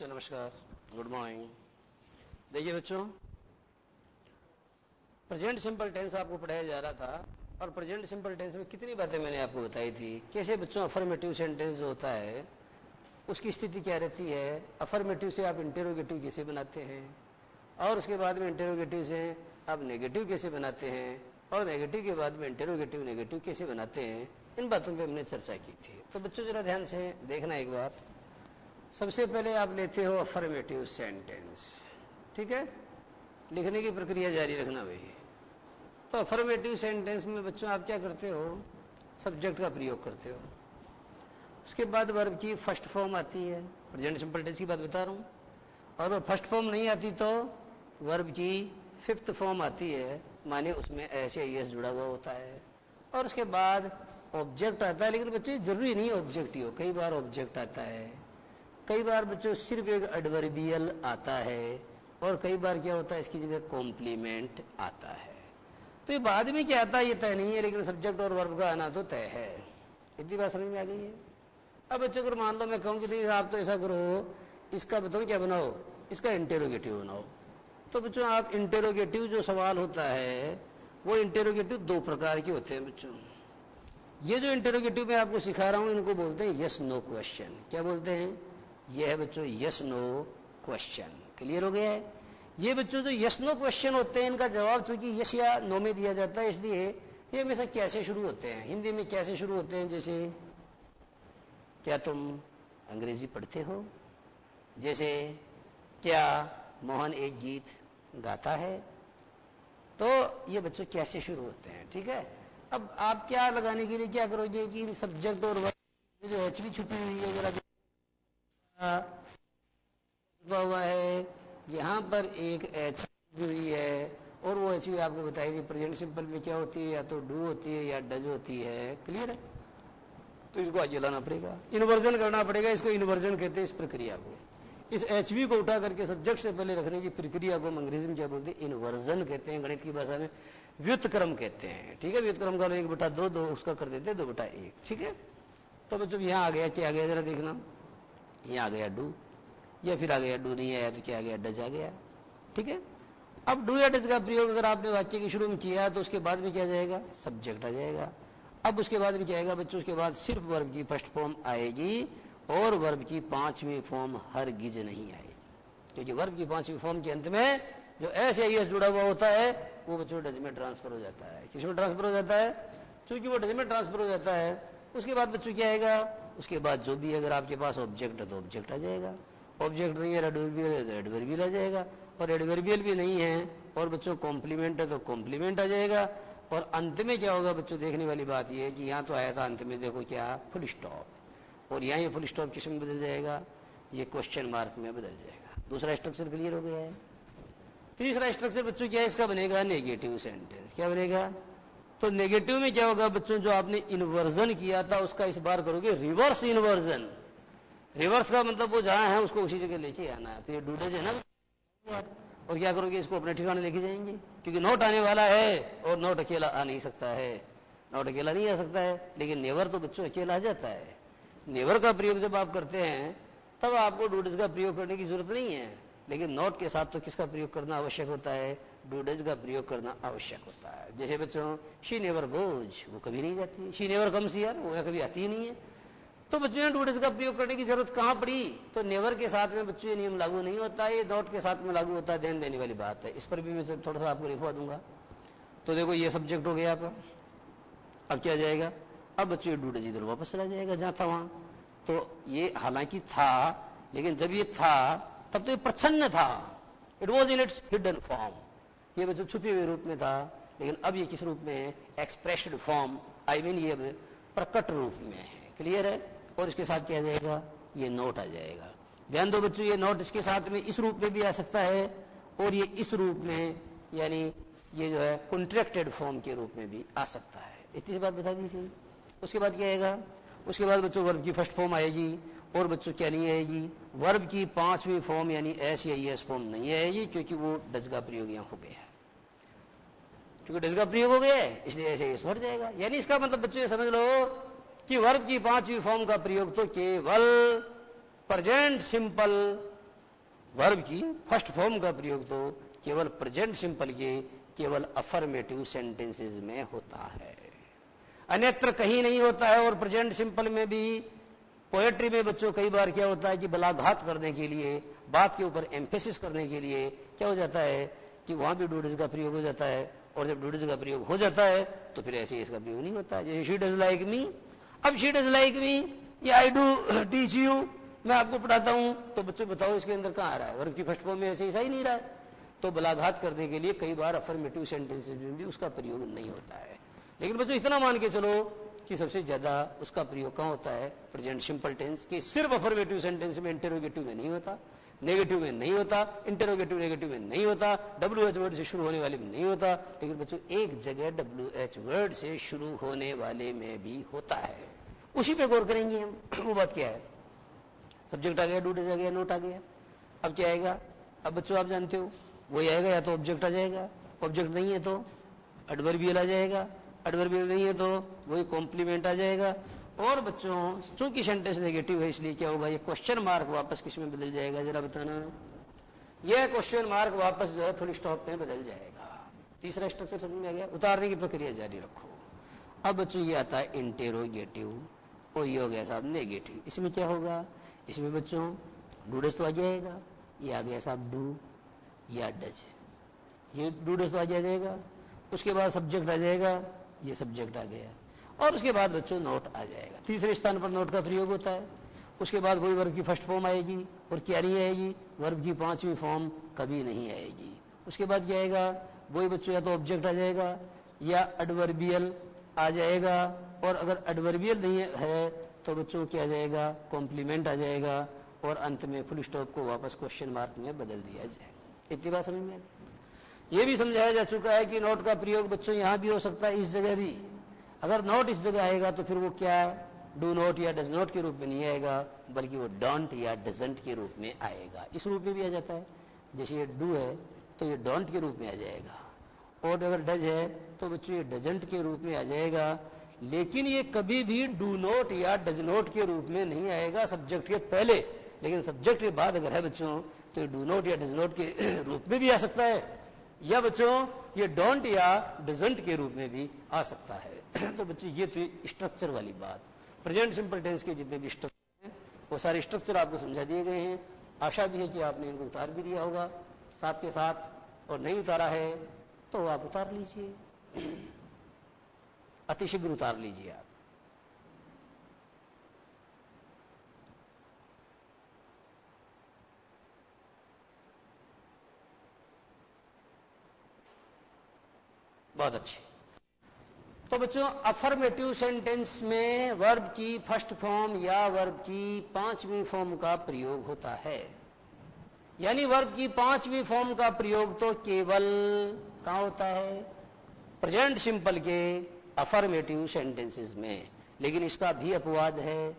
बच्चों नमस्कार, good morning. देखिए बच्चों, प्रेजेंट सिंपल टेंस आपको पढ़ाया जा रहा था और प्रेजेंट सिंपल टेंस में कितनी बातें मैंने आपको बताई थी। कैसे बच्चों अफर्मेटिव सेंटेंस जो होता है उसकी स्थिति क्या रहती है, अफर्मेटिव से आप इंटेरोगेटिव कैसे बनाते हैं और उसके बाद में इंटेरोगेटिव से आप नेगेटिव कैसे बनाते हैं और नेगेटिव के बाद में इंटेरोगेटिव नेगेटिव कैसे बनाते हैं, इन बातों पे हमने चर्चा की थी। तो बच्चों जरा ध्यान से देखना एक बार। सबसे पहले आप लेते हो अफर्मेटिव सेंटेंस, ठीक है, लिखने की प्रक्रिया जारी रखना भाई। तो अफर्मेटिव सेंटेंस में बच्चों आप क्या करते हो, सब्जेक्ट का प्रयोग करते हो। उसके बाद वर्ब की फर्स्ट फॉर्म आती है, प्रेजेंट सिंपल टेंस की बात बता रहा हूं। और वो फर्स्ट फॉर्म नहीं आती तो वर्ब की फिफ्थ फॉर्म आती है, माने उसमें एस या एस जुड़ा हुआ होता है। और उसके बाद ऑब्जेक्ट आता है, लेकिन बच्चों जरूरी नहीं ऑब्जेक्ट ही हो, कई बार ऑब्जेक्ट आता है, कई बार बच्चों सिर्फ एक एडवर्बियल आता है और कई बार क्या होता है इसकी जगह कॉम्प्लीमेंट आता है। तो ये बाद में क्या आता है ये तय नहीं है, लेकिन सब्जेक्ट और वर्ब का आना तो तय है। इतनी बात समझ में आ गई है। अब बच्चों अगर मान लो मैं कहूं कि आप तो ऐसा करो, इसका बताओ क्या बनाओ, इसका इंटेरोगेटिव बनाओ। तो बच्चों आप इंटेरोगेटिव जो सवाल होता है वो इंटेरोगेटिव दो प्रकार के होते हैं बच्चों। ये जो इंटेरोगेटिव मैं आपको सिखा रहा हूं इनको बोलते हैं यस नो क्वेश्चन। क्या बोलते हैं? ये है बच्चों यस नो क्वेश्चन। क्लियर हो गया है? ये बच्चों जो यस नो क्वेश्चन होते हैं इनका जवाब चूंकि यस या नो में दिया जाता है, इसलिए ये हमेशा कैसे शुरू होते हैं, हिंदी में कैसे शुरू होते हैं, जैसे क्या तुम अंग्रेजी पढ़ते हो, जैसे क्या मोहन एक गीत गाता है। तो ये बच्चों कैसे शुरू होते हैं, ठीक है। अब आप क्या लगाने के लिए क्या करोगे कि सब्जेक्ट और वर्ब जो एच भी छुपी हुई है जरा छुपा हुआ है, यहां पर एक एच हुई है और वो एच भी आपको बताई थी प्रेजेंट सिंपल में क्या होती है, या तो डू होती है या डज होती है। क्लियर है? तो इसको आगे लाना पड़ेगा, इन्वर्जन करना पड़ेगा, इसको इन्वर्जन कहते हैं इस प्रक्रिया को। इस एचवी को उठा करके सब्जेक्ट से पहले रखने की प्रक्रिया को अंग्रेजी में क्या बोलते हैं, इन्वर्जन कहते हैं, गणित की भाषा में व्युत्क्रम कहते हैं। ठीक है, व्युत्क्रम का 1/2 दो उसका कर देते 2/1। ठीक है, तो बच्चों यहां आ गया, क्या आ गया जरा देखना, यहां आ गया डू, या फिर आ गया डू नहीं आया तो क्या आ गया, डज आ गया। ठीक है, अब डू या डज का प्रयोग अगर आपने वाक्य के शुरू में किया तो उसके बाद में क्या जाएगा, सब्जेक्ट आ जाएगा। अब उसके बाद में क्या आएगा बच्चों, उसके बाद सिर्फ वर्ब की फर्स्ट फॉर्म आएगी और वर्ब की 5वीं फॉर्म हरगिज नहीं आएगी, क्योंकि वर्ब की 5वीं फॉर्म के अंत में जो एस या एस जुड़ा हुआ होता है वो बच्चों डज में ट्रांसफर हो जाता है। किस में ट्रांसफर हो जाता है? क्योंकि वो डज में ट्रांसफर हो जाता है। उसके बाद बच्चों क्या आएगा, उसके बाद जो भी अगर आपके पास ऑब्जेक्ट है तो ऑब्जेक्ट आ जाएगा, ऑब्जेक्ट नहीं है एडवर्बियल है तो एडवर्बियल आ जाएगा, और एडवर्बियल भी नहीं है और बच्चों कॉम्प्लीमेंट है तो कॉम्प्लीमेंट आ जाएगा। और अंत में क्या होगा बच्चों, देखने वाली बात यह है कि यहां तो आया था अंत में देखो क्या, फुल स्टॉप, और यहां ये फुल स्टॉप किस में बदल जाएगा, ये क्वेश्चन मार्क में बदल जाएगा। दूसरा स्ट्रक्चर क्लियर हो गया है। तीसरा स्ट्रक्चर बच्चों क्या है इसका, बनेगा नेगेटिव सेंटेंस। क्या बनेगा? तो नेगेटिव में क्या होगा बच्चों, जो आपने इन्वर्जन किया था उसका इस बार करोगे रिवर्स इन्वर्जन। रिवर्स का मतलब वो जहां है उसको उसी जगह लेके आना है। तो ये डूडेज है ना, और क्या करोगे, इसको अपने ठिकाने लेके जाएंगे, क्योंकि नोट आने वाला है और नोट अकेला आ नहीं सकता है, नोट अकेला नहीं आ सकता है, लेकिन नेवर तो बच्चों अकेला आ जाता है। नेवर का प्रयोग जब आप करते हैं तब आपको डूडेज का प्रयोग करने की जरूरत नहीं है, लेकिन नोट के साथ तो किसका प्रयोग करना आवश्यक होता है, डूडेज का प्रयोग करना आवश्यक होता है। जैसे बच्चों शी नेवर गोज, वो कभी नहीं जाती, शी नेवर कम्स हियर, वो कभी आती ही नहीं है। तो बच्चों ने डूडेज का प्रयोग करने की जरूरत कहां पड़ी, तो नेवर के साथ में बच्चों ये नियम लागू नहीं होता है, ये नोट के साथ में लागू होता है। ध्यान देने वाली बात है, इस पर भी मैं थोड़ा सा आपको लिखवा दूंगा। तो देखो ये सब्जेक्ट हो गया आपका, अब क्या जाएगा, अब बच्चों ये डूडेज इधर वापस चला जाएगा जहां था वहां। तो ये हालांकि था, लेकिन जब ये था तब तो ये प्रच्छन्न था, it was in its hidden form, ये बच्चों छुपे हुए रूप में था, लेकिन अब ये किस रूप में है, एक्सप्रेस्ड फॉर्म, आई मीन ये प्रकट रूप में है। क्लियर है? और इसके साथ क्या जाएगा, ये नोट आ जाएगा। ध्यान दो बच्चों, ये नोट इसके साथ में इस रूप में भी आ सकता है और ये इस रूप में, यानी ये जो है कॉन्ट्रैक्टेड फॉर्म के रूप में भी आ सकता है। इतनी बात बता दी थी। उसके बाद क्या आएगा, उसके बाद बच्चों वर्ब की फर्स्ट फॉर्म आएगी और बच्चों क्या नहीं आएगी, वर्ब की 5वीं फॉर्म यानी एस या एस फॉर्म नहीं आएगी, क्योंकि वो डज का प्रयोग यहां हो गया है, क्योंकि डज का प्रयोग हो गया है इसलिए ऐसे एस बढ़ जाएगा। यानी इसका मतलब बच्चों ये समझ लो कि वर्ब की 5वीं फॉर्म का प्रयोग तो केवल प्रेजेंट सिंपल वर्ब की फर्स्ट फॉर्म का प्रयोग तो केवल प्रेजेंट सिंपल के केवल अफर्मेटिव सेंटेंसेस में होता है, अन्यत्र कहीं नहीं होता है। और प्रेजेंट सिंपल में भी पोएट्री में बच्चों कई बार क्या होता है कि बलाघात करने के लिए, बात के ऊपर एम्फेसिस करने के लिए क्या हो जाता है कि वहां भी डू डज का प्रयोग हो जाता है, और जब डू डज का प्रयोग हो जाता है तो फिर ऐसे इसका प्रयोग नहीं होता है। जैसे शी डज लाइक मी, अब शी डज लाइक मी या आई डू टीच यू, मैं आपको पढ़ाता हूं, तो बच्चों बताओ इसके अंदर कहां आ रहा है, वर्ब की फर्स्ट फॉर्म में ऐसे ऐसा ही नहीं रहा है। तो बलाघात करने के लिए कई बार अफर्मेटिव सेंटेंसेस में भी उसका प्रयोग नहीं होता है। लेकिन बच्चों इतना मान के चलो कि सबसे ज्यादा उसका प्रयोग कहां होता है, प्रेजेंट सिंपल टेंस के सिर्फ अफर्मेटिव सेंटेंस में, इंटेरोगेटिव में नहीं होता, नेगेटिव में नहीं होता, इंटेरोगेटिव नेगेटिव में नहीं होता, WH वर्ड से शुरू होने वाले में नहीं होता, लेकिन बच्चों एक जगह WH वर्ड से शुरू होने वाले में भी होता है। उसी पे गौर करेंगे हम। वो बात क्या है, सब्जेक्ट आ गया, डू डज आ गया, नोट आ गया, अब क्या आएगा, अब बच्चों आप जानते हो वही आएगा, या तो ऑब्जेक्ट आ जाएगा, ऑब्जेक्ट नहीं है तो एडवर्बियल आ जाएगा, एडवर्बियल नहीं है तो वही कॉम्प्लीमेंट आ जाएगा। और बच्चों चूंकि सेंटेंस नेगेटिव है इसलिए क्या होगा, ये क्वेश्चन मार्क वापस किस में बदल जाएगा, जरा बताना। यह क्वेश्चन मार्क वापस जो है फुल स्टॉप में बदल जाएगा। तीसरा स्ट्रक्चर समझ में आ गया, उतारने की प्रक्रिया जारी रखो। अब बच्चों ये आता है इंटेरोगेटिव, और ये हो गया साहब नेगेटिव। इसमें क्या होगा, इसमें बच्चों डू डज तो आ जाएगा, ये आ गया साहब डू या डज, ये डू डज तो आ जाएगा, उसके बाद सब्जेक्ट आ जाएगा, ये सब्जेक्ट आ गया, और उसके बाद बच्चों नोट आ जाएगा। तीसरे स्थान पर नोट का प्रयोग होता है। उसके बाद वही वर्ब की फर्स्ट फॉर्म आएगी, और क्या नहीं आएगी, वर्ब की पांचवी फॉर्म कभी नहीं आएगी। उसके बाद क्या आएगा, वही बच्चों या तो ऑब्जेक्ट आ जाएगा या एडवर्बियल आ जाएगा, और अगर एडवर्बियल नहीं है तो बच्चों क्या आ जाएगा, कॉम्प्लीमेंट आ जाएगा, और अंत में फुल स्टॉप को वापस क्वेश्चन मार्क में बदल दिया जाएगा। इतनी बात समझ में। यह भी समझाया जा चुका है कि नोट का प्रयोग बच्चों यहां भी हो सकता है, इस जगह भी। अगर नोट इस जगह आएगा तो फिर वो क्या, डू नोट या डज नोट के रूप में नहीं आएगा, बल्कि वो डोंट या डजंट के रूप में आएगा। इस रूप में भी आ जाता है, जैसे ये डू है तो ये डोंट के रूप में आ जाएगा, और अगर डज है तो बच्चों ये डजंट के रूप में आ जाएगा। लेकिन ये कभी भी डू नोट या डज नोट के रूप में नहीं आएगा सब्जेक्ट के पहले, लेकिन सब्जेक्ट के बाद अगर है बच्चों तो ये डू नोट या डज नोट के रूप में भी आ सकता है, या बच्चों ये डोंट या डजंट के रूप में भी आ सकता है। तो बच्चों ये तो स्ट्रक्चर वाली बात, प्रेजेंट सिंपल टेंस के जितने भी स्ट्रक्चर हैं वो सारे स्ट्रक्चर आपको समझा दिए गए हैं। आशा भी है कि आपने इनको उतार भी दिया होगा साथ के साथ, और नहीं उतारा है तो आप उतार लीजिए, अतिशीघ्र उतार लीजिए आप। बहुत अच्छे। तो बच्चों अफर्मेटिव सेंटेंस में वर्ब की फर्स्ट फॉर्म या वर्ब की पांचवी फॉर्म का प्रयोग होता है, यानी वर्ब की पांचवी फॉर्म का प्रयोग तो केवल कहां होता है, प्रेजेंट सिंपल के अफर्मेटिव सेंटेंसेस में। लेकिन इसका भी अपवाद है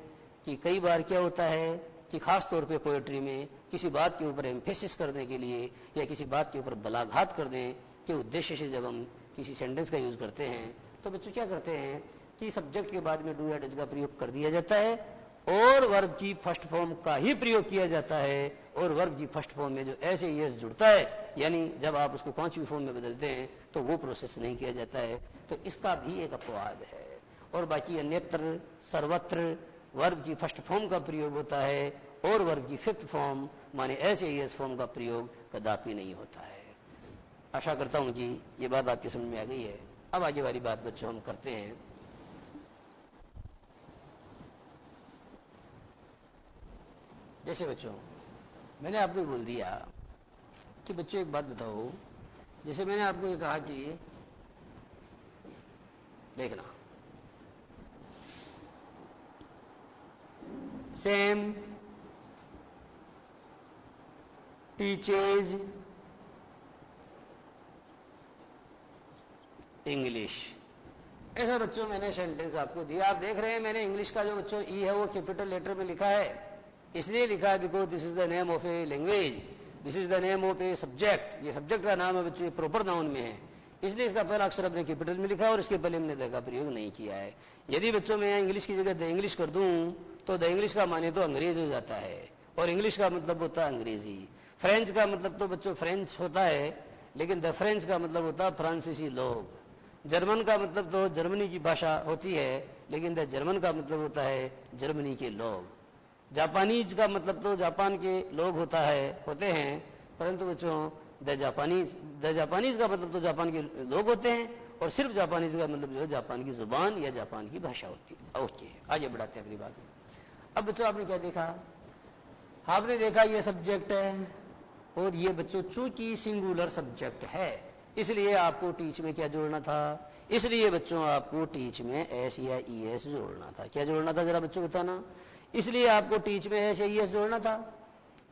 कि कई बार क्या होता है कि खास तौर पे पोएट्री में किसी बात के ऊपर एम्फेसिस करने के लिए या किसी बात के ऊपर बलाघात करने के उद्देश्य से जब हम किसी सेंटेंस का यूज करते हैं तो बच्चों क्या करते हैं कि सब्जेक्ट के बाद में डू या डज का प्रयोग कर दिया जाता है, और वर्ब की फर्स्ट फॉर्म का ही प्रयोग किया जाता है, और वर्ब की फर्स्ट फॉर्म में जो ऐसे यस जुड़ता है, यानी जब आप उसको पांचवी फॉर्म में बदलते हैं तो वो प्रोसेस नहीं किया जाता है। तो इसका भी एक अपवाद है। और बाकी अन्यत्र सर्वत्र वर्ब की फर्स्ट फॉर्म का प्रयोग होता है, और वर्ब की फिफ्थ फॉर्म माने ऐसे यस फॉर्म का प्रयोग कदापि नहीं होता है। आशा करता हूं कि ये बात आपकी समझ में आ गई है। अब आगे वाली बात बच्चों हम करते हैं। जैसे बच्चों मैंने आपको बोल दिया कि बच्चों एक बात बताओ, जैसे मैंने आपको ये कहा कि देखना सेम टीचेज इंग्लिश, ऐसा बच्चों मैंने सेंटेंस आपको दिया। आप देख रहे हैं मैंने इंग्लिश का जो बच्चों ई है वो कैपिटल लेटर में लिखा है, इसलिए लिखा है because this is the name of a language, this is the name of a subject. ये सब्जेक्ट का नाम है बच्चों, प्रॉपर नाउन में है, इसलिए इसका पहला अक्षर अपने कैपिटल में लिखा है, और इसके पहले हमने द का प्रयोग नहीं किया है। यदि बच्चों मैं इंग्लिश की जगह द इंग्लिश कर दूं तो द इंग्लिश का माने तो अंग्रेज हो जाता है, और इंग्लिश का मतलब होता है अंग्रेजी। फ्रेंच का मतलब तो बच्चों फ्रेंच होता है, लेकिन द फ्रेंच का मतलब होता है फ्रांसीसी लोग। जर्मन का मतलब तो जर्मनी की भाषा होती है, लेकिन द जर्मन का मतलब होता है जर्मनी के लोग। जापानीज का मतलब तो जापान के लोग होते हैं, परंतु बच्चों द जापानीज का मतलब तो जापान के लोग होते हैं, और सिर्फ जापानीज का मतलब जो है जापान की जुबान या जापान की भाषा होती है। आगे बढ़ाते हैं अपनी बात में। अब बच्चों आपने क्या देखा? आपने देखा ये सब्जेक्ट है, और ये बच्चों चूंकि सिंगुलर सब्जेक्ट है, इसलिए आपको टीच में क्या जोड़ना था? इसलिए बच्चों आपको टीच में एस या ई एस जोड़ना था। क्या जोड़ना था जरा बच्चों बताना? इसलिए आपको टीच में एस या ई एस जोड़ना था,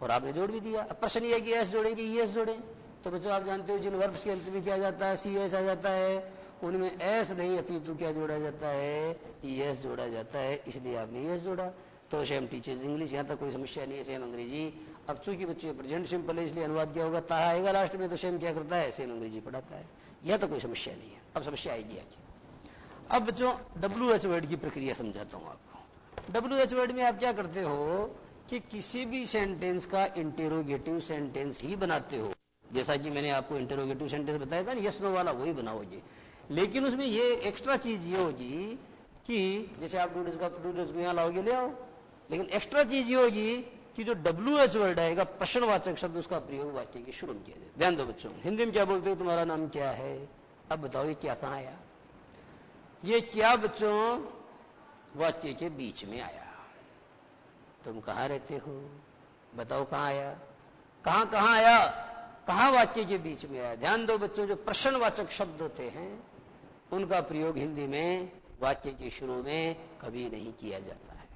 और आपने जोड़ भी दिया। अब प्रश्न यह है कि एस जोड़ें कि ई एस जोड़ें? तो बच्चों आप जानते हो जिन वर्ब्स के अंत में क्या जाता है, सी एस आ जाता है, उनमें एस नहीं अपितु क्या जोड़ा जाता है, ई एस जोड़ा जाता है, इसलिए आपने ई एस जोड़ा। तो सेम टीचर्स इंग्लिश, यहां तक कोई समस्या नहीं है। सेम अंग्रेजी, अब चूंकि बच्चों प्रेजेंट सिंपल है इसलिए अनुवाद क्या होगा, ता आएगा लास्ट में, तो सेम क्या करता है, सेम अंग्रेजी पढ़ाता है। यह तो कोई समस्या नहीं है। अब समस्या आएगी आगे। अब बच्चों WH वर्ड की प्रक्रिया समझाता हूं आपको। WH वर्ड में आप क्या करते हो कि किसी भी सेंटेंस का इंटेरोगेटिव सेंटेंस ही बनाते हो। जैसा कि मैंने आपको इंटेरोगेटिव सेंटेंस बताया था ना, यस नो वाला, वही बनाओगे। लेकिन उसमें ये एक्स्ट्रा चीज ये होगी कि जैसे आप डू डज को यहां लाओगे, ले आओ, लेकिन एक्स्ट्रा चीज ये होगी कि जो WH वर्ड आएगा प्रश्नवाचक शब्द, उसका प्रयोग वाक्य के शुरू में किया जाए। ध्यान दो बच्चों, हिंदी में क्या बोलते हो, तुम्हारा नाम क्या है? अब बताओ ये क्या कहां आया? ये क्या बच्चों वाक्य के बीच में आया। तुम कहां रहते हो, बताओ कहां आया? कहां कहां आया, कहां वाक्य के बीच में आया? ध्यान दो बच्चों, जो प्रश्नवाचक शब्द होते हैं उनका प्रयोग हिंदी में वाक्य के शुरू में कभी नहीं किया जाता है।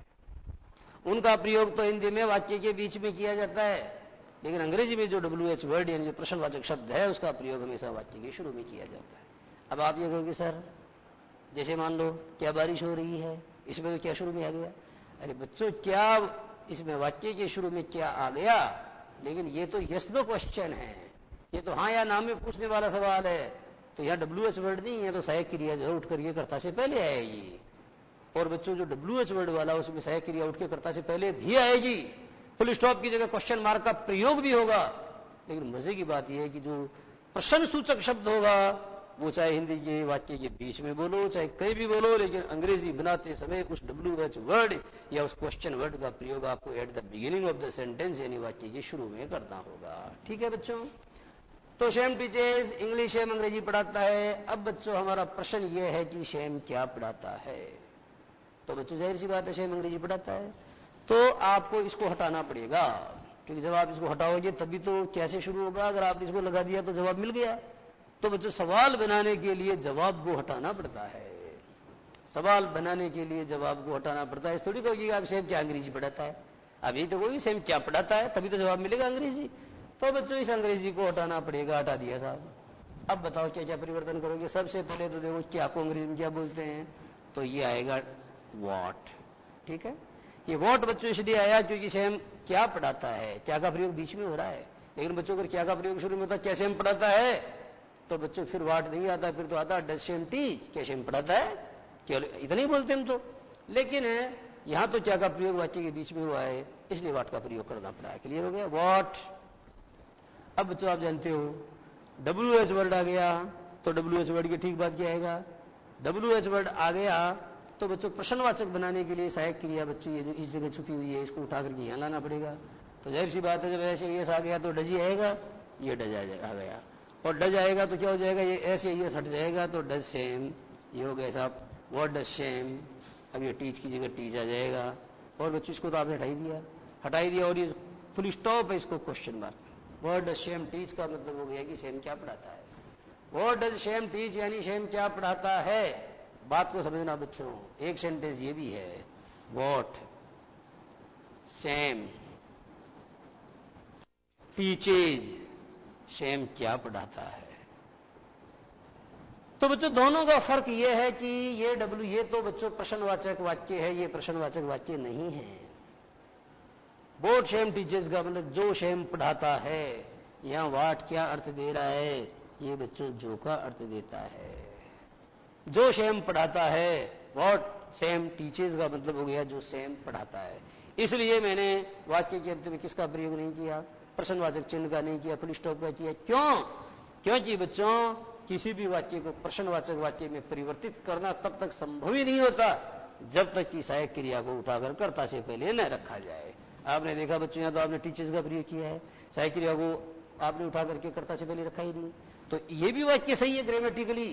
उनका प्रयोग तो हिंदी में वाक्य के बीच में किया जाता है, लेकिन अंग्रेजी में जो WH वर्ड यानी जो प्रश्नवाचक शब्द है उसका प्रयोग हमेशा वाक्य के शुरू में किया जाता है। अब आप ये कहोगे सर, जैसे मान लो क्या बारिश हो रही है, इसमें तो क्या शुरू में आ गया? अरे बच्चों, क्या इसमें वाक्य के शुरू में क्या आ गया? लेकिन ये तो यस नो क्वेश्चन है, ये तो हाँ या ना में पूछने वाला सवाल है। तो यहाँ WH वर्ड नहीं है, तो सहायक क्रिया जो उठ करके कर्ता से पहले आएगी। और बच्चों जो WH वर्ड वाला उसमें सहायक क्रिया उठ के कर्ता से पहले भी आएगी। फुल स्टॉप की जगह क्वेश्चन मार्क का प्रयोग भी होगा। लेकिन मजे की बात यह है कि जो प्रश्न सूचक शब्द होगा वो चाहे हिंदी के वाक्य के बीच में बोलो, चाहे कहीं भी बोलो, लेकिन अंग्रेजी बनाते समय उस WH वर्ड या उस क्वेश्चन वर्ड का प्रयोग आपको at the beginning of the sentence यानी वाक्य के शुरू में करना होगा। ठीक है बच्चों? तो सेम टीचर्स इंग्लिश सेम अंग्रेजी पढ़ाता है। अब बच्चों हमारा प्रश्न यह है कि सेम क्या पढ़ाता है? तो बच्चों जाहिर सी बात है सेम अंग्रेजी पढ़ाता है, तो आपको इसको हटाना पड़ेगा, क्योंकि जब आप इसको हटाओगे तभी तो कैसे शुरू होगा। अगर आपने इसको लगा दिया तो जवाब मिल गया। तो बच्चों सवाल बनाने के लिए जवाब को हटाना पड़ता है। सवाल बनाने के लिए जवाब को हटाना पड़ता है। इस थोड़ी कहोगे आप सेम क्या अंग्रेजी पढ़ाता है, अभी तो कोई सेम क्या पढ़ाता है, तभी तो जवाब मिलेगा अंग्रेजी। तो बच्चों इस अंग्रेजी को हटाना पड़ेगा। हटा दिया साहब। अब बताओ क्या क्या परिवर्तन करोगे? सबसे पहले तो देखो क्या को अंग्रेजी में क्या बोलते हैं, तो ये आएगा व्हाट। ठीक है, ये व्हाट बच्चों इसलिए आया क्योंकि सेम क्या पढ़ाता है, क्या का प्रयोग बीच में हो रहा है। लेकिन बच्चों अगर क्या का प्रयोग शुरू में होता क्या सेम पढ़ाता है, तो बच्चों फिर व्हाट नहीं आता, फिर तो आता डज सेम टीच, क्या सेम पढ़ाता है, केवल इतना ही बोलते हम तो। लेकिन यहां तो क्या का प्रयोग वाक्य के बीच में हुआ है, इसलिए व्हाट का प्रयोग करना पड़ा है। क्लियर हो गया? व्हाट। अब बच्चों आप जानते हो WH वर्ड आ गया, तो WH वर्ड की ठीक बात क्या आएगा? WH वर्ड आ गया तो बच्चों प्रश्नवाचक बनाने के लिए सहायक क्रिया बच्चों ये जो इस जगह छुपी हुई है इसको उठा करके यहां लाना पड़ेगा। तो जाहिर सी बात है जब ऐसे यस आ गया तो डज ही आएगा, ये डज आ गया, और डज आएगा तो क्या हो जाएगा, ये ऐसे यस हट जाएगा तो डज सेम, ये हो गया साहब व्हाट डज सेम। अब ये टीच की जगह टीच आ जाएगा, और बच्चों इसको तो आपने हटाई दिया, और ये फुल स्टॉप है, इसको question mark. What does same teach का मतलब हो गया कि सेम क्या पढ़ाता है। व्हाट डज सेम टीच यानी सेम क्या पढ़ाता है। बात को समझना बच्चों, एक सेंटेंस ये भी है, व्हाट सेम टीचेज, सेम क्या पढ़ाता है। तो बच्चों दोनों का फर्क यह है कि ये तो बच्चों प्रश्नवाचक वाक्य है, ये प्रश्नवाचक वाक्य नहीं है। व्हाट सेम टीचेज का मतलब जो सेम पढ़ाता है। यहां व्हाट क्या अर्थ दे रहा है, ये बच्चों जो का अर्थ देता है। जो सेम पढ़ाता है, व्हाट सेम टीचर्स का मतलब हो गया जो सेम पढ़ाता है। इसलिए मैंने वाक्य के अंत में किसका प्रयोग नहीं किया, प्रश्नवाचक चिन्ह का नहीं किया, फुल स्टॉप का किया। क्यों? क्योंकि बच्चों किसी भी वाक्य को प्रश्नवाचक वाक्य में परिवर्तित करना तब तक संभव ही नहीं होता जब तक कि सहायक क्रिया को उठाकर कर्ता से पहले न रखा जाए। आपने देखा बच्चों, यहां तो आपने टीचर्स का प्रयोग किया है, सहायक क्रिया को आपने उठा करके कर्ता से पहले रखा ही नहीं। तो ये भी वाक्य सही है ग्रामेटिकली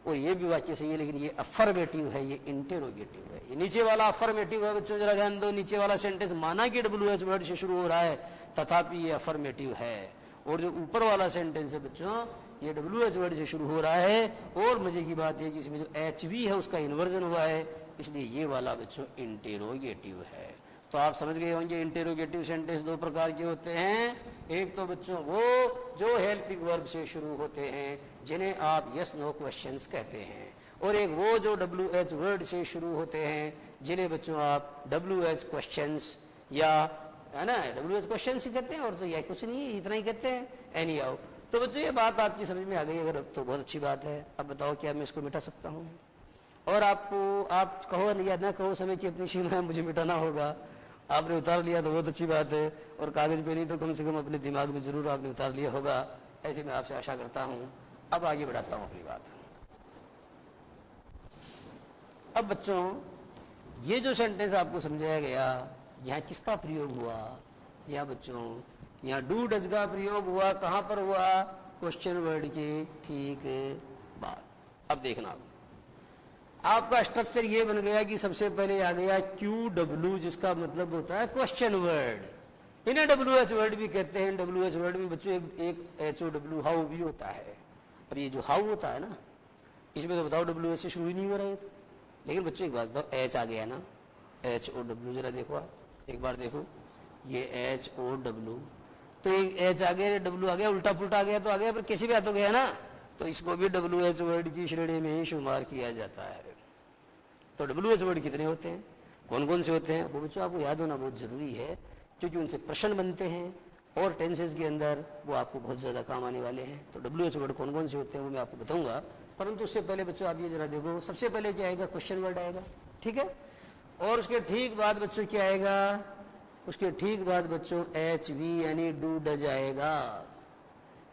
और ये भी वाक्य सही है, लेकिन ये अफर्मेटिव है, ये इंटेरोगेटिव है। ये नीचे वाला अफर्मेटिव है बच्चों, जरा ध्यान दो। नीचे वाला सेंटेंस माना कि WH वर्ड से शुरू हो रहा है, तथापि ये अफर्मेटिव है। और जो ऊपर वाला सेंटेंस है बच्चों, ये WH वर्ड से शुरू हो रहा है। और मजे की बात है कि इसमें जो HV है उसका इन्वर्जन हुआ है, इसलिए ये वाला बच्चों इंटेरोगेटिव है। तो आप समझ गए होंगे इंटेरोगेटिव सेंटेंस दो प्रकार के होते हैं। एक तो बच्चों वो जो हेल्पिंग वर्ब से शुरू होते हैं, जिन्हें आप यस नो क्वेश्चंस कहते हैं, और एक वो जो WH वर्ड से शुरू होते हैं, जिन्हें बच्चों आप WH क्वेश्चंस या है ना WH क्वेश्चंस ही कहते हैं, और तो यह कुछ नहीं है, इतना ही कहते हैं। एनी हाउ, तो बच्चों ये बात आपकी समझ में आ गई अगर, तो बहुत अच्छी बात है। अब बताओ क्या मैं इसको मिटा सकता हूँ? और आपको आप कहो या ना कहो, समय की अपनी सीमा है, मुझे मिटाना होगा। आपने उतार लिया तो बहुत अच्छी बात है, और कागज पे नहीं तो कम से कम अपने दिमाग में जरूर आपने उतार लिया होगा, ऐसे मैं आपसे आशा करता हूं। अब आगे बढ़ाता हूं अपनी बात। अब बच्चों ये जो सेंटेंस आपको समझाया गया, यहां किसका प्रयोग हुआ? यहां बच्चों यहां डू डज का प्रयोग हुआ। कहां पर हुआ? क्वेश्चन वर्ड के ठीक बाद। अब देखना, आपका स्ट्रक्चर ये बन गया कि सबसे पहले आ गया QW, जिसका मतलब होता है क्वेश्चन वर्ड। इन्हें WH वर्ड भी कहते हैं। WH वर्ड में बच्चों एक HOW हाउ भी होता है। और ये जो हाउ होता है ना, इसमें तो बताओ WH से शुरू ही नहीं हो रहा है। लेकिन बच्चों एक बात बताओ, H आ गया ना, HOW, जरा देखो आप, एक बार देखो, ये HOW, तो एक H आ गया, W आ गया, उल्टा पुल्टा आ गया तो आ गया, पर किसी भी हाथ हो गया ना, तो इसको भी WH वर्ड की श्रेणी में ही शुमार किया जाता है। तो WH वर्ड कितने होते हैं, कौन कौन से होते हैं, वो बच्चों आपको याद होना बहुत जरूरी है, क्योंकि उनसे प्रश्न बनते हैं और टेंसेस के अंदर वो आपको बहुत ज्यादा काम आने वाले हैं। तो WH वर्ड कौन कौन से होते हैं वो मैं आपको बताऊंगा, परंतु उससे पहले बच्चों आप ये जरा देखो, सबसे पहले क्या आएगा? क्वेश्चन वर्ड आएगा, ठीक है। और उसके ठीक बाद बच्चों क्या आएगा? उसके ठीक बाद बच्चों HV यानी डू डज आएगा।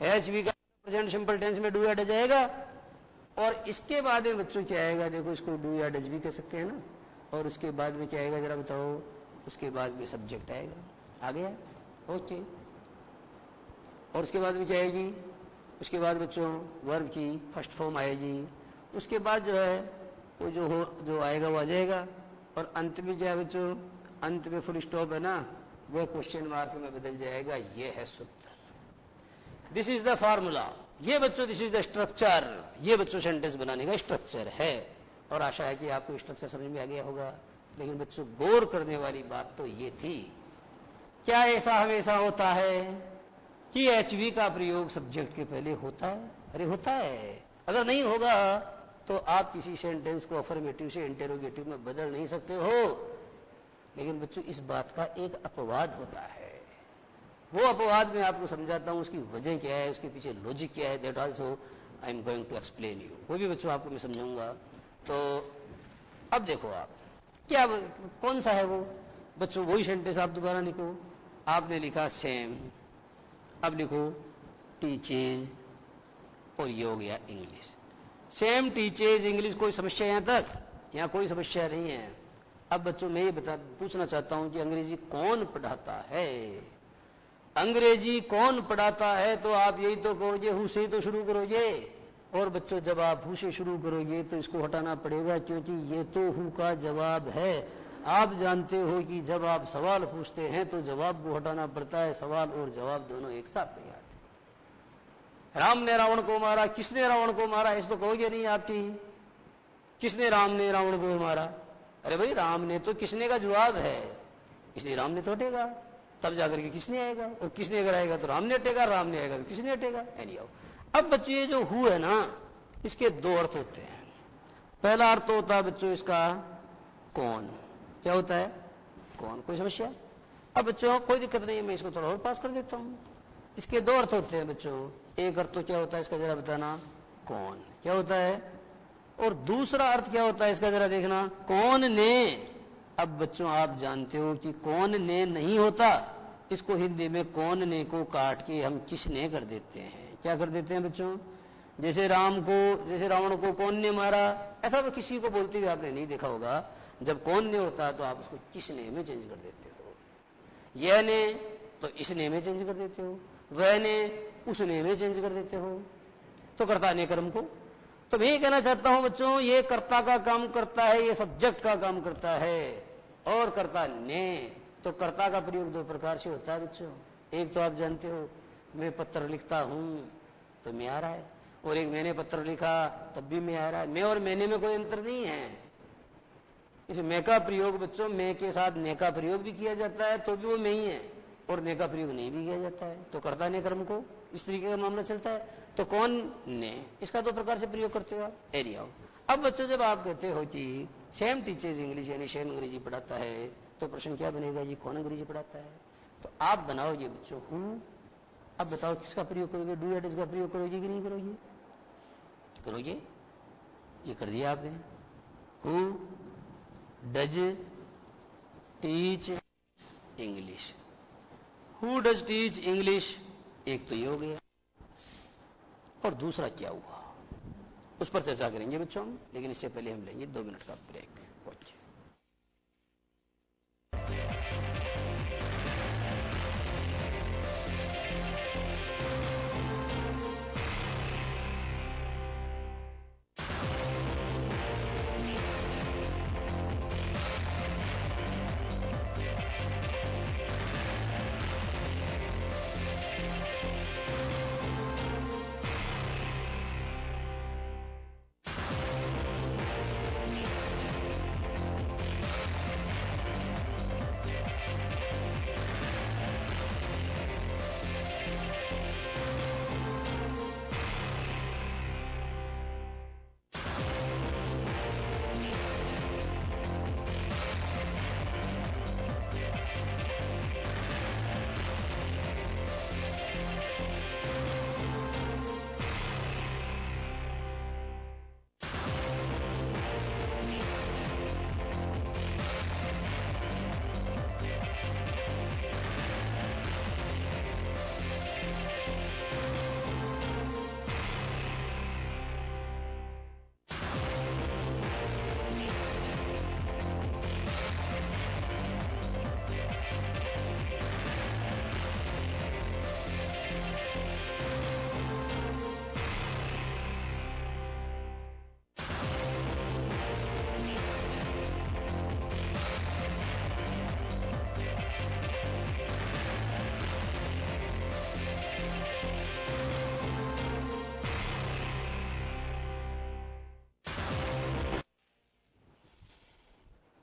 HV का प्रेजेंट सिंपल टेंस में डू या डज आएगा। और इसके बाद में बच्चों क्या आएगा? देखो, इसको डू या डज भी कह सकते हैं ना। और उसके बाद में क्या आएगा जरा बताओ? उसके बाद में सब्जेक्ट आएगा। आ गया? ओके। और उसके बाद में क्या आएगी? उसके बाद बच्चों वर्ब की फर्स्ट फॉर्म आएगी। उसके बाद जो है वो जो आएगा वो आ जाएगा। और अंत में क्या है बच्चों? अंत में फुल स्टॉप है ना, वो क्वेश्चन मार्क में बदल जाएगा। ये है सूत्र। This is the formula. ये बच्चों दिस इज द स्ट्रक्चर। ये बच्चों सेंटेंस बनाने का स्ट्रक्चर है। और आशा है कि आपको स्ट्रक्चर समझ में आ गया होगा। लेकिन बच्चों गौर करने वाली बात तो ये थी, क्या ऐसा हमेशा होता है कि HV का प्रयोग सब्जेक्ट के पहले होता है? अरे होता है। अगर नहीं होगा तो आप किसी सेंटेंस को अफर्मेटिव से इंटेरोगेटिव में बदल नहीं सकते हो। लेकिन बच्चों इस बात का एक अपवाद होता है। वो अपवाद मैं आपको समझाता हूं, उसकी वजह क्या है, उसके पीछे लॉजिक क्या है, that also I am going to explain you. वो भी बच्चों आपको मैं समझाऊंगा। तो अब देखो आप क्या, कौन सा है वो बच्चों? वही सेंटेंस आप दोबारा लिखो। आपने लिखा सेम, अब लिखो टीचेज, और ये हो गया इंग्लिश। Same teaches English. कोई समस्या यहां तक? यहां कोई समस्या नहीं है। अब बच्चों मैं ये पूछना चाहता हूं कि अंग्रेजी कौन पढ़ाता है? अंग्रेजी कौन पढ़ाता है? तो आप यही तो कहोगे, हु से तो शुरू करोगे। और बच्चों जब आप हु से शुरू करोगे तो इसको हटाना पड़ेगा, क्योंकि ये तो हु का जवाब है। आप जानते हो कि जब आप सवाल पूछते हैं तो जवाब को हटाना पड़ता है। सवाल और जवाब दोनों एक साथ नहीं आते। राम ने रावण को मारा, किसने रावण को मारा, ऐसे तो कहोगे नहीं आपकी। किसने राम ने रावण को मारा? अरे भाई राम ने तो किसने का जवाब है, इसलिए राम ने तो हटेगा, तब जाकर के किसने आएगा। और किसने अगर आएगा तो राम ने हटेगा, राम ने आएगा तो किसने हटेगा। एनी हाउ, अब बच्चों ये जो हु है ना, इसके दो अर्थ होते हैं। पहला अर्थ होता है बच्चों इसका कौन। क्या होता है? कौन। कोई समस्या? अब बच्चों कोई दिक्कत नहीं है, मैं इसको थोड़ा और पास कर देता हूं। इसके दो अर्थ होते हैं बच्चों। एक अर्थ तो क्या होता है इसका, जरा बताना, कौन। क्या होता है? और दूसरा अर्थ क्या होता है इसका, जरा देखना, कौन ने। अब बच्चों आप जानते हो कि कौन ने नहीं होता, इसको हिंदी में कौन ने को काट के हम किसने कर देते हैं। क्या कर देते हैं बच्चों? जैसे रावण को कौन ने मारा, ऐसा तो किसी को बोलते हुए आपने नहीं देखा होगा। जब कौन ने होता है तो आप उसको किसने में चेंज कर देते हो। यह ने तो इसने में चेंज कर देते हो, वह ने उसने में चेंज कर देते हो। तो कर्ता ने कर्म को, तो मैं ये कहना चाहता हूं बच्चों, ये कर्ता का काम करता है, ये सब्जेक्ट का काम करता है। और कर्ता ने, तो कर्ता का प्रयोग दो प्रकार से होता है बच्चों। एक तो आप जानते हो, मैं पत्र लिखता हूं तो मैं आ रहा है, और एक मैंने पत्र लिखा तब भी मैं आ रहा है। मैं और मैंने में कोई अंतर नहीं है। इस मैं का प्रयोग बच्चों, मैं के साथ ने का प्रयोग भी किया जाता है तो भी वो मैं ही है, और ने का प्रयोग नहीं भी किया जाता है तो कर्ता ने कर्म को, इस तरीके का मामला चलता है। तो कौन ने, इसका दो प्रकार से प्रयोग करते हो आप। एरिया। अब बच्चों जब आप कहते हो कि सेम टीचर्स इंग्लिश, यानी सेम अंग्रेजी पढ़ाता है, तो प्रश्न क्या बनेगा, ये कौन अंग्रेजी पढ़ाता है। तो आप बनाओगे बच्चों हूँ। अब बताओ किसका प्रयोग करोगे, डू या डज का प्रयोग करोगे कि नहीं करोगे? करोगे। ये कर दिया आपने। Who does teach English, who does teach English, एक तो ये हो गया। और दूसरा क्या हुआ उस पर चर्चा करेंगे बच्चों, लेकिन इससे पहले हम लेंगे 2 मिनट का ब्रेक। ओके।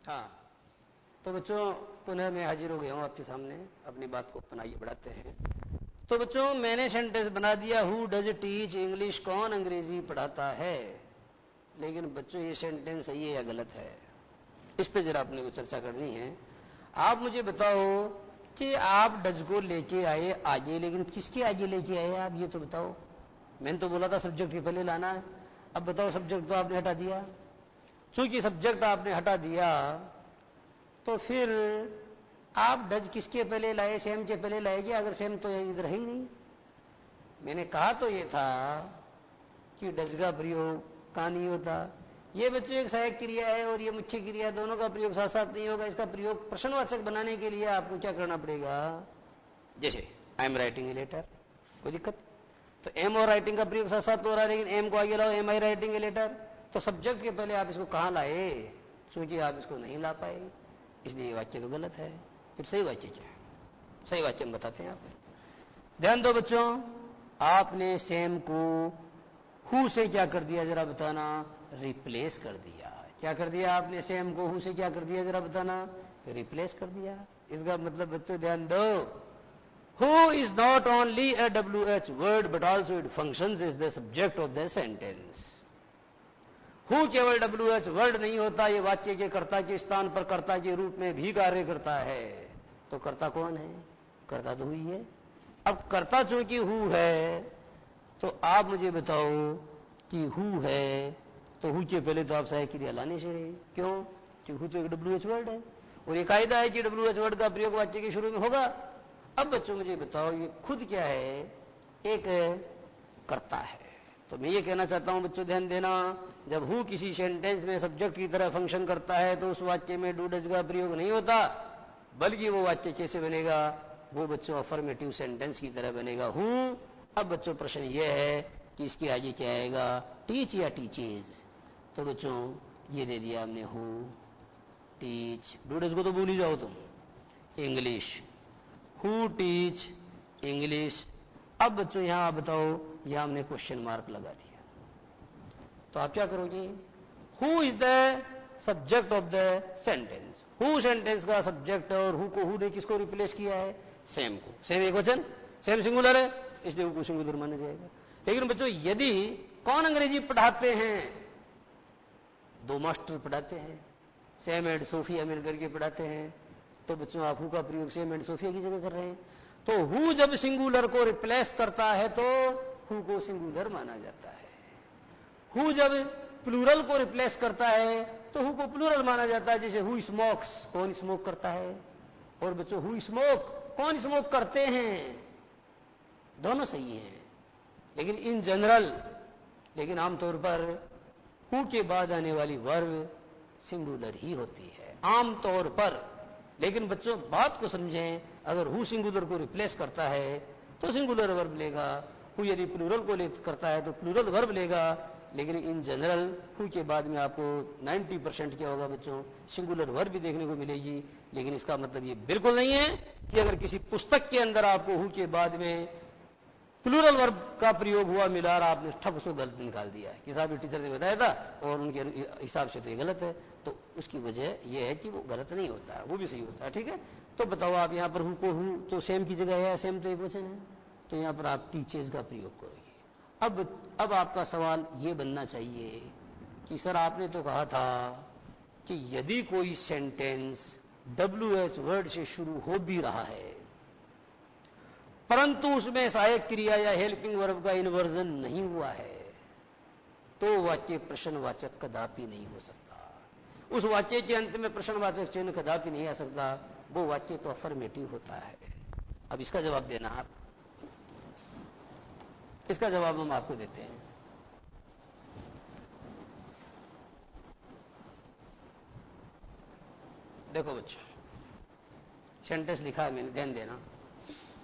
हाँ, तो बच्चों पुनः मैं हाजिर हो गया हूं आपके सामने, अपनी बात को अपना आगे बढ़ाते हैं। तो बच्चों मैंने सेंटेंस बना दिया, हु डज टीच इंग्लिश, कौन अंग्रेजी पढ़ाता है। लेकिन बच्चों ये सेंटेंस सही है या गलत है, इस पे जरा अपने को चर्चा करनी है। आप मुझे बताओ कि आप डज को लेके आए आगे, लेकिन किसके आगे लेके आए आप, ये तो बताओ। मैंने तो बोला था सब्जेक्ट के पहले लाना है। अब बताओ सब्जेक्ट तो आपने हटा दिया। चूंकि सब्जेक्ट आपने हटा दिया तो फिर आप डज किसके पहले लाए, सेम के पहले लाएंगे, अगर सेम तो इधर ही नहीं। मैंने कहा तो ये था कि डज का प्रयोग कहां नहीं होता। ये बच्चों एक सहायक क्रिया है और ये मुख्य क्रिया, दोनों का प्रयोग साथ साथ नहीं होगा। इसका प्रयोग प्रश्नवाचक बनाने के लिए आपको क्या करना पड़ेगा, जैसे I am writing a letter, कोई दिक्कत। तो एम और राइटिंग का प्रयोग साथ साथ हो रहा है, लेकिन एम को आगे लाओ, am I writing a letter. तो सब्जेक्ट के पहले आप इसको कहां लाए, क्योंकि आप इसको नहीं ला पाए, इसलिए ये वाक्य तो गलत है। फिर सही वाक्य क्या है, सही वाक्य हम बताते हैं आपको। ध्यान दो बच्चों, आपने सेम को हु से क्या कर दिया जरा बताना, रिप्लेस कर दिया। क्या कर दिया आपने, सेम को हु से क्या कर दिया जरा बताना, रिप्लेस कर दिया। इसका मतलब बच्चों ध्यान दो, who is not only a WH word but also it functions as the subject of the sentence। Who केवल WH वर्ड नहीं होता, ये वाक्य के कर्ता के स्थान पर कर्ता के रूप में भी कार्य करता है। तो कर्ता कौन है, कर्ता तो हुई है। अब कर्ता चूंकि हु है तो आप मुझे बताओ कि हु है, तो हु के पहले तो आप सहायक क्रिया लाने से रहे। क्यों, क्योंकि हु तो एक WH वर्ड है और ये कायदा है कि WH वर्ड का प्रयोग वाक्य के शुरू में होगा। अब बच्चों मुझे बताओ ये खुद क्या है, एक कर्ता है। तो मैं ये कहना चाहता हूं बच्चों ध्यान देना, जब हु किसी सेंटेंस में सब्जेक्ट की तरह फंक्शन करता है तो उस वाक्य में डू डज का प्रयोग नहीं होता, बल्कि वो वाक्य कैसे बनेगा, वो बच्चों अफर्मेटिव सेंटेंस की तरह बनेगा हु। अब बच्चों प्रश्न ये है कि इसके आगे क्या आएगा, टीच या टीचेज। तो बच्चों ये दे दिया हमने हु टीच, डू डज को तो भूल ही जाओ तुम, इंग्लिश हु टीच इंग्लिश। अब बच्चों यहां आप बताओ, यहां हमने क्वेश्चन मार्क लगा दिया, तो आप क्या करोगे, who is the subject of the sentence, who sentence का सब्जेक्ट है और हु को, हु ने किसको रिप्लेस किया है, सेम को। सेम एक वचन, सेम सिंगुलर है, इसलिए हु को सिंगुलर माना जाएगा। लेकिन बच्चों यदि कौन अंग्रेजी पढ़ाते हैं, दो मास्टर पढ़ाते हैं, सैम एंड सोफिया मिलकर के पढ़ाते हैं, तो बच्चों आप हु का प्रयोग सैम एंड सोफिया की जगह कर रहे हैं। तो हु जब सिंगुलर को रिप्लेस करता है तो हु को सिंगुलर माना जाता है, हु जब प्लूरल को रिप्लेस करता है तो हु को प्लूरल माना जाता है। जैसे हु स्मोक्स, कौन स्मोक करता है, और बच्चों हु स्मोक, कौन स्मोक करते हैं, दोनों सही हैं, लेकिन इन जनरल, लेकिन आमतौर पर हु के बाद आने वाली वर्ब सिंगुलर ही होती है आमतौर पर। लेकिन बच्चों बात को समझें, अगर हु सिंगुलर को रिप्लेस करता है तो सिंगुलर वर्ब लेगा, हु यदि प्लूरल को करता है तो प्लूरल वर्ब लेगा। लेकिन इन जनरल हु के बाद में आपको 90% क्या होगा बच्चों, सिंगुलर वर्ब भी देखने को मिलेगी। लेकिन इसका मतलब ये बिल्कुल नहीं है कि अगर किसी पुस्तक के अंदर आपको हु के बाद में प्लूरल वर्ब का प्रयोग हुआ मिला और आपने ठप उसको गलत निकाल दिया है कि साहब टीचर ने बताया था और उनके हिसाब से तो ये गलत है, तो उसकी वजह यह है कि वो गलत नहीं होता है, वो भी सही होता है। ठीक है, तो बताओ आप यहां पर हु को हु तो सेम की जगह है, सेम तो एक वचन है, तो यहां पर आप टीचर्स का प्रयोग करोगे। अब आपका सवाल ये बनना चाहिए कि सर आपने तो कहा था कि यदि कोई सेंटेंस WH वर्ड से शुरू हो भी रहा है परंतु उसमें सहायक क्रिया या हेल्पिंग वर्ब का इन्वर्जन नहीं हुआ है, तो वाक्य प्रश्नवाचक कदापि नहीं हो सकता। उस वाक्य के अंत में प्रश्नवाचक चिन्ह कदापि नहीं आ सकता, वो वाक्य तो अफर्मेटिव होता है। अब इसका जवाब देना आप, इसका जवाब हम आपको देते हैं। देखो बच्चों, सेंटेंस लिखा है मैंने, ध्यान देना,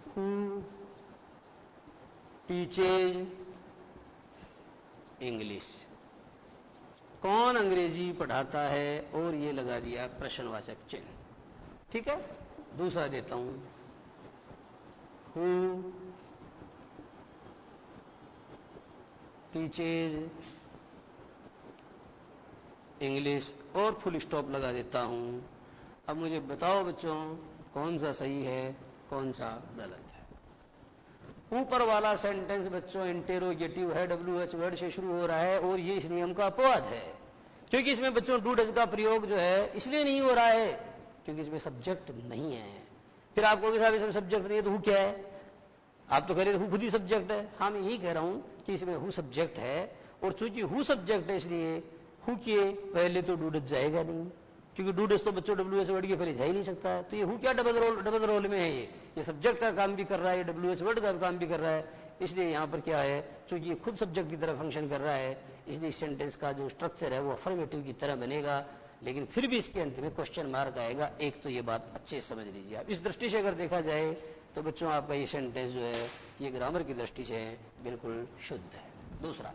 हु टीचेज इंग्लिश, कौन अंग्रेजी पढ़ाता है, और ये लगा दिया प्रश्नवाचक चिन्ह। ठीक है, दूसरा देता हूं, हु टीचेज इंग्लिश और फुल स्टॉप लगा देता हूं। अब मुझे बताओ बच्चों कौन सा सही है, कौन सा गलत है। ऊपर वाला सेंटेंस बच्चों इंटेरोगेटिव है, WH वर्ड से शुरू हो रहा है और ये इस नियम का अपवाद है, क्योंकि इसमें बच्चों डू डज का प्रयोग जो है इसलिए नहीं हो रहा है क्योंकि इसमें सब्जेक्ट नहीं है। फिर आपको साहब इसमें सब्जेक्ट नहीं है तो हु क्या है, आप तो कह रहे हु खुद ही सब्जेक्ट है। हाँ मैं यही कह रहा हूं कि इसमें हु सब्जेक्ट है, और चूंकि हु सब्जेक्ट है इसलिए हु के पहले तो डू डज जाएगा नहीं, क्योंकि डू डज तो बच्चों WH वर्ड के पहले जा ही नहीं सकता है। तो ये हु क्या डबल रोल में है, ये सब्जेक्ट का काम भी कर रहा है, ये WH वर्ड का काम भी कर रहा है। इसलिए यहां पर क्या है, चूंकि ये खुद सब्जेक्ट की तरह फंक्शन कर रहा है, इसलिए इस सेंटेंस का जो स्ट्रक्चर है वो अफर्मेटिव की तरह बनेगा। लेकिन फिर भी इसके अंत में क्वेश्चन मार्क आएगा। एक तो ये बात अच्छे से समझ लीजिए आप। इस दृष्टि से अगर देखा जाए तो बच्चों आपका ये सेंटेंस जो है ये ग्रामर की दृष्टि से बिल्कुल शुद्ध है। दूसरा,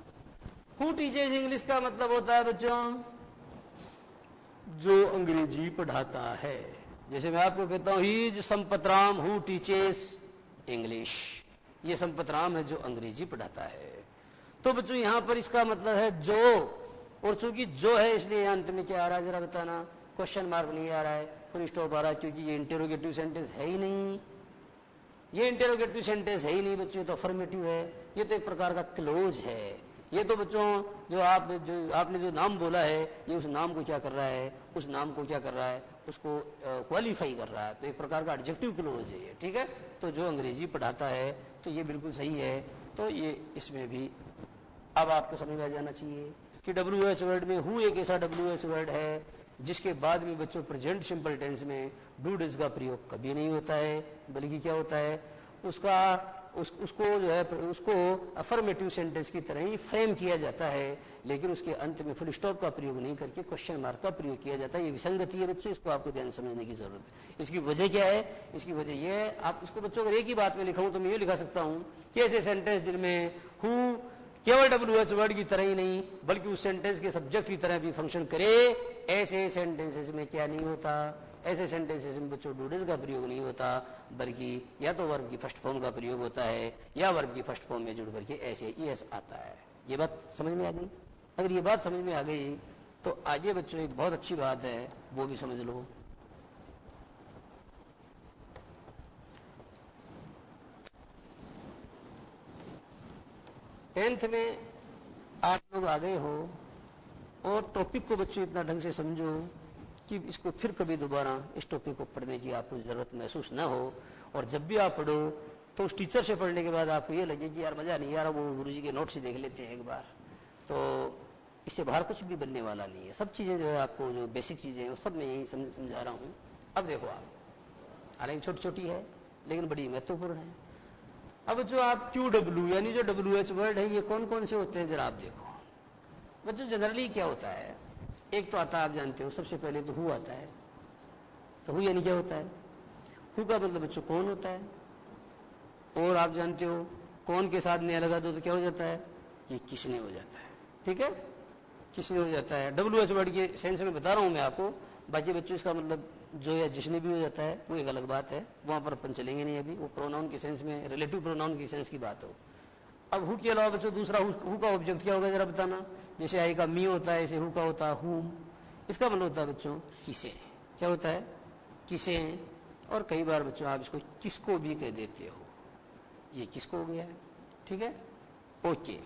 हु टीचेज इंग्लिश का मतलब होता है बच्चों जो अंग्रेजी पढ़ाता है। जैसे मैं आपको कहता हूं he is Sampatram who teaches English, ये संपतराम है जो अंग्रेजी पढ़ाता है। तो बच्चों यहां पर इसका मतलब है जो, और चूंकि जो है इसलिए अंत में क्या आ रहा है जरा बताना, क्वेश्चन मार्क नहीं आ रहा है, फुल स्टॉप आ रहा है, क्योंकि ये इंटेरोगेटिव सेंटेंस है ही नहीं, ये इंटेरोगेटिव सेंटेंस है ही नहीं बच्चों, तो अफर्मेटिव है, ये तो एक प्रकार का क्लोज है। ये तो बच्चों जो आपने जो नाम बोला है ये उस नाम को क्या कर रहा है, उस नाम को क्या कर रहा है, उसको क्वालिफाई कर रहा है, तो एक प्रकार का एडजेक्टिव क्लोज है ये। ठीक है, तो जो अंग्रेजी पढ़ाता है तो ये बिल्कुल सही है। तो ये इसमें भी अब आपको समझ में आ जाना चाहिए कि WH वर्ड में हु एक ऐसा WH वर्ड है जिसके बाद में बच्चों प्रेजेंट सिंपल टेंस में डू डज का प्रयोग कभी नहीं होता है, बल्कि क्या होता है उसको जो है उसको अफर्मेटिव सेंटेंस की तरह ही फ्रेम किया जाता है, लेकिन उसके अंत में फुल स्टॉप का प्रयोग नहीं करके क्वेश्चन मार्क का प्रयोग किया जाता है। ये विसंगति है बच्चों, इसको आपको ध्यान समझने की जरूरत है। इसकी वजह क्या है? इसकी वजह यह है, आप इसको बच्चों अगर एक ही बात में लिखाऊं तो मैं ये लिखा सकता हूं कि ऐसे सेंटेंस जिनमें हु केवल WH वर्ड की तरह ही नहीं बल्कि उस सेंटेंस के सब्जेक्ट की तरह भी फंक्शन करे, ऐसे सेंटेंसेस में क्या नहीं होता, ऐसे सेंटेंसेस में बच्चों डूडज का प्रयोग नहीं होता, बल्कि या तो वर्ब की फर्स्ट फॉर्म का प्रयोग होता है या वर्ब की फर्स्ट फॉर्म में जुड़ करके ऐसे ES आता है। ये बात समझ में आ गई? अगर ये बात समझ में आ गई तो आगे बच्चों एक बहुत अच्छी बात है, वो भी समझ लो। टेंथ में आप लोग आ गए हो और टॉपिक को बच्चों इतना ढंग से समझो कि इसको फिर कभी दोबारा इस टॉपिक को पढ़ने की आपको जरूरत महसूस ना हो, और जब भी आप पढ़ो तो उस टीचर से पढ़ने के बाद आपको ये लगे कि यार मजा नहीं, यार वो गुरुजी के नोट से देख लेते हैं एक बार, तो इससे बाहर कुछ भी बनने वाला नहीं है। सब चीजें जो है आपको जो बेसिक चीजें हैं वो सब मैं यही समझा रहा हूं। अब देखो आप, हालांकि छोटी छोटी है लेकिन बड़ी महत्वपूर्ण है। अब जो आप QW यानी जो WH वर्ड है ये कौन कौन से होते हैं जरा आप देखो बच्चों। जनरली क्या होता है, एक तो आता है आप जानते हो, सबसे पहले तो हु आता है। तो हु यानी क्या होता है? हु का मतलब बच्चों कौन होता है, और आप जानते हो कौन के साथ में लगा दो तो क्या हो जाता है? ये किसने हो जाता है। ठीक है, किसने हो जाता है। WH वर्ड के सेंस में बता रहा हूं मैं आपको, बाकी बच्चों इसका मतलब जो या जिसने भी हो जाता है वो एक अलग बात है, वहां पर अपन चलेंगे नहीं अभी, वो प्रोनाउन के सेंस में, रिलेटिव प्रोनाउन के सेंस की बात हो। अब हु के अलावा बच्चों दूसरा हु का ऑब्जेक्ट क्या होगा जरा बताना। जैसे आई का मी होता है, ऐसे हु का होता है हुम। इसका मतलब होता है बच्चों किसे। क्या होता है? किसे। और कई बार बच्चों आप इसको किसको भी कह देते हो, ये किसको हो गया है। ठीक है, ओके।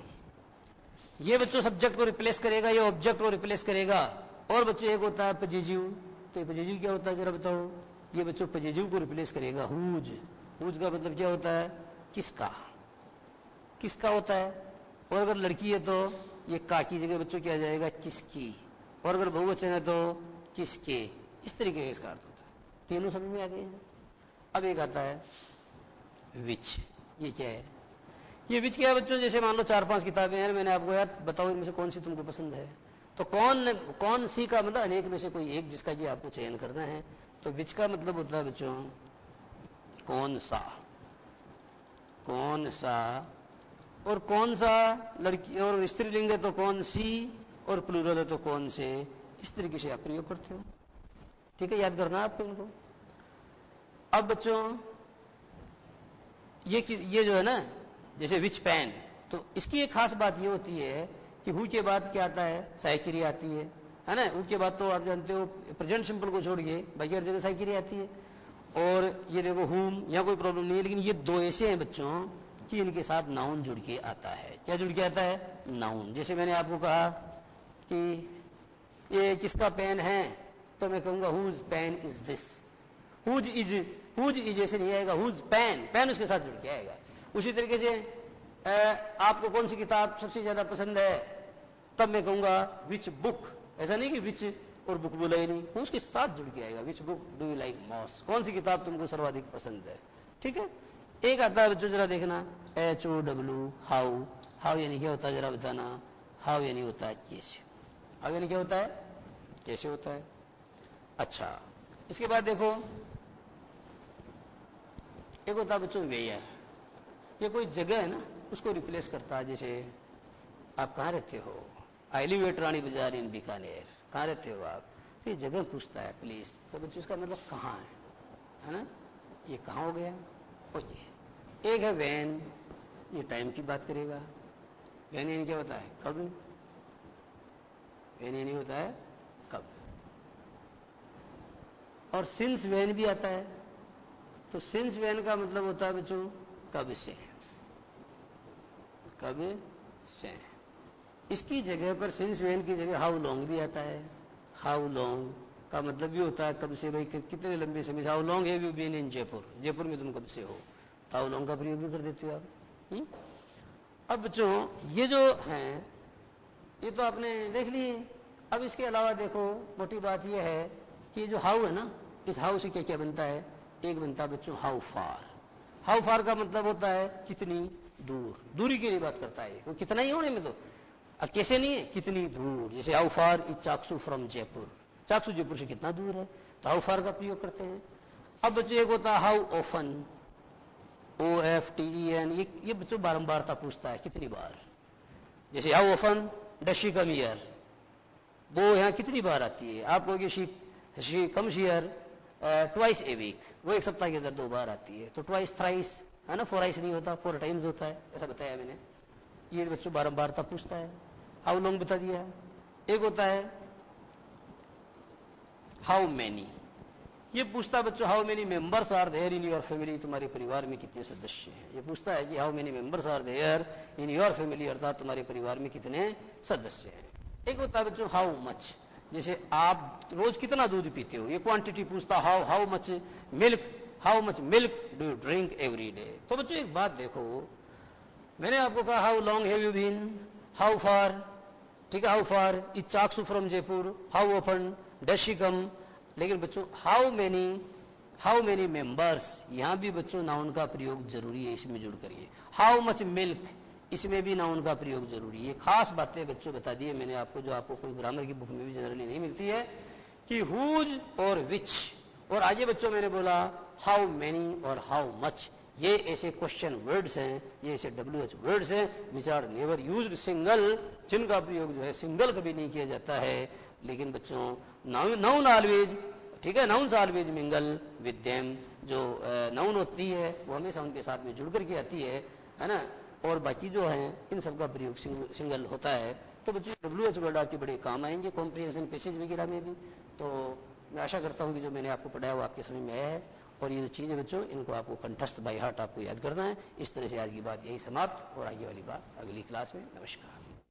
ये बच्चों सब्जेक्ट को रिप्लेस करेगा, ये ऑब्जेक्ट को रिप्लेस करेगा। और बच्चों एक होता है पजेजिव, तो पजेजिव क्या होता है जरा बताओ। ये बच्चों पजेजिव को रिप्लेस करेगा हुज। हुज का मतलब क्या होता है? किसका। किसका होता है। और अगर लड़की है तो ये का की जगह बच्चों क्या आ जाएगा? किसकी। और अगर बहुवचन है तो किसके। इस तरीके का इसका अर्थ होता है। तीनों समझ में आ गए हैं। अब एक आता है विच। ये क्या है? ये विच क्या है बच्चों? जैसे मान लो 4-5 किताबें हैं, मैंने आपको यार बताओ इनमें से कौन सी तुमको पसंद है, तो कौन सी का मतलब अनेक में से कोई एक जिसका कि आपको चयन करना है। तो विच का मतलब होता है बच्चों कौन सा। कौन सा। और कौन सा लड़की, और स्त्रीलिंग है तो कौन सी, और प्लूरल है तो कौन से। इस तरीके से आप प्रयोग करते हो। ठीक है, याद करना आपको इनको। अब बच्चों ये जो है ना, जैसे विच पेन, तो इसकी एक खास बात ये होती है कि हु के बाद क्या आता है? साइकिरी आती है ना। हु के बाद तो आप जानते हो प्रेजेंट सिंपल को छोड़ के बाकी हर जगह साइकिरी आती है। और ये देखो हुम, यहां कोई प्रॉब्लम नहीं है, लेकिन ये दो ऐसे हैं बच्चों कि इनके साथ नाउन जुड़ के आता है। क्या जुड़ के आता है? नाउन। जैसे मैंने आपको कहा कि ये किसका पेन है, तो मैं कहूंगा whose pen is this. Whose is ऐसे नहीं आएगा, हुज पेन, पेन उसके साथ जुड़ के आएगा। उसी तरीके से आपको कौन सी किताब सबसे ज्यादा पसंद है, तब मैं कहूंगा विच बुक। ऐसा नहीं कि विच और बुक बोला ही नहीं, उसके साथ जुड़ के आएगा। Which book do you like most, कौन सी किताब तुमको सर्वाधिक पसंद है। ठीक है। एक आता है बच्चों जरा देखना HOW, हाउ। हाउ यानी क्या होता है जरा बताना। हाउ यानी होता है कैसे। हाउ यानी क्या होता है? कैसे होता है। अच्छा, इसके बाद देखो एक होता है बच्चों वेयर। ये कोई जगह है ना, उसको रिप्लेस करता है। जैसे आप कहाँ रहते हो? आई लिव एट रानी बाजार इन बीकानेर। कहाँ रहते हो आप? तो ये जगह पूछता है प्लीज, तो बच्चों इसका मतलब कहाँ है ना। ये कहाँ हो गया? ओके। एक है वैन, ये टाइम की बात करेगा। वैन यानी क्या होता है? कब। वैन यानी होता है कब। और सिंस वैन भी आता है, तो सिंस वैन का मतलब होता है बच्चों कब से। कब से। इसकी जगह पर सिंस वैन की जगह हाउ लॉन्ग भी आता है। हाउ लॉन्ग का मतलब भी होता है कब से, भाई कितने लंबे समय से। How long have you been in Jaipur, Jaipur में तुम कब से हो, तो हाउ लॉन्ग का प्रयोग भी कर देते हो आप। अब बच्चों ये जो हैं ये तो आपने देख लिए। अब इसके अलावा देखो मोटी बात यह है कि जो हाउ है ना, इस हाउ से क्या क्या बनता है? एक बनता है बच्चों हाउ फार। हाउ फार का मतलब होता है कितनी दूर, दूरी की नहीं बात करता है, वो कितना ही होने में तो, अब कैसे नहीं है, कितनी दूर। जैसे how far is Chaksu from Jaipur, Chaksu Jaipur से कितना दूर है, तो हाउ फार का प्रयोग करते हैं। अब बच्चों एक होता है हाउ ऑफन, OFTEN, ये बच्चों बारंबारता पूछता है कितनी बार। जैसे how often does she come here, वो यहाँ कितनी बार आती है। आप कहोगे she comes here twice a week, वो एक सप्ताह के अंदर 2 बार आती है, तो ट्वाइस थ्राइस है ना, 4 नहीं होता, 4 टाइम्स होता है, ऐसा बताया मैंने। ये बच्चों बारंबारता पूछता है। हाउ लॉन्ग बता दिया। एक होता है हाउ मैनी, ये पूछता है बच्चों how many members are there in your family, तुम्हारे परिवार में कितने सदस्य हैं। ये पूछता है कि how many members are there in your family, अर्थात तुम्हारे परिवार में कितने सदस्य हैं। एक होता है बच्चों हाउ मच, जैसे आप रोज कितना दूध पीते हो, ये क्वांटिटी पूछता है। How much milk, how much milk do you drink every day. तो बच्चों एक बात देखो, मैंने आपको कहा how long have you been, how far, ठीक है, how far is Chaksu from Jaipur, how often does she come. लेकिन बच्चों हाउ मेनी मेंबर्स, यहां भी बच्चों नाउन का प्रयोग जरूरी है, इसमें जुड़ करिए। हाउ मच मिल्क, इसमें भी नाउन का प्रयोग जरूरी है। खास बातें बच्चों बता दिए मैंने आपको, जो आपको कोई ग्रामर की बुक में भी जनरली नहीं मिलती है, कि हुज और विच। और आगे बच्चों मैंने बोला हाउ मेनी और हाउ मच, ये ऐसे क्वेश्चन वर्ड्स हैं, ये ऐसे WH वर्ड्स हैं which are never used single, जिनका प्रयोग जो है सिंगल कभी नहीं किया जाता है। लेकिन बच्चों नाउन ऑलवेज, ठीक है, nouns always mingle with them, जो नाउन होती है वो हमेशा उनके साथ में जुड़ करके आती है ना, और बाकी जो है इन सब का प्रयोग सिंगल होता है। तो बच्चों WH वर्ड आपके बड़े काम आएंगे कॉम्प्रिहेंशन पैसेज वगैरह में भी। तो मैं आशा करता हूँ कि जो मैंने आपको पढ़ाया वो आपके समझ में आया है, और ये जो चीज़ें बच्चों इनको आपको कंठस्थ बाय हार्ट आपको याद करना है। इस तरह से आज की बात यही समाप्त, और आगे वाली बात अगली क्लास में। नमस्कार।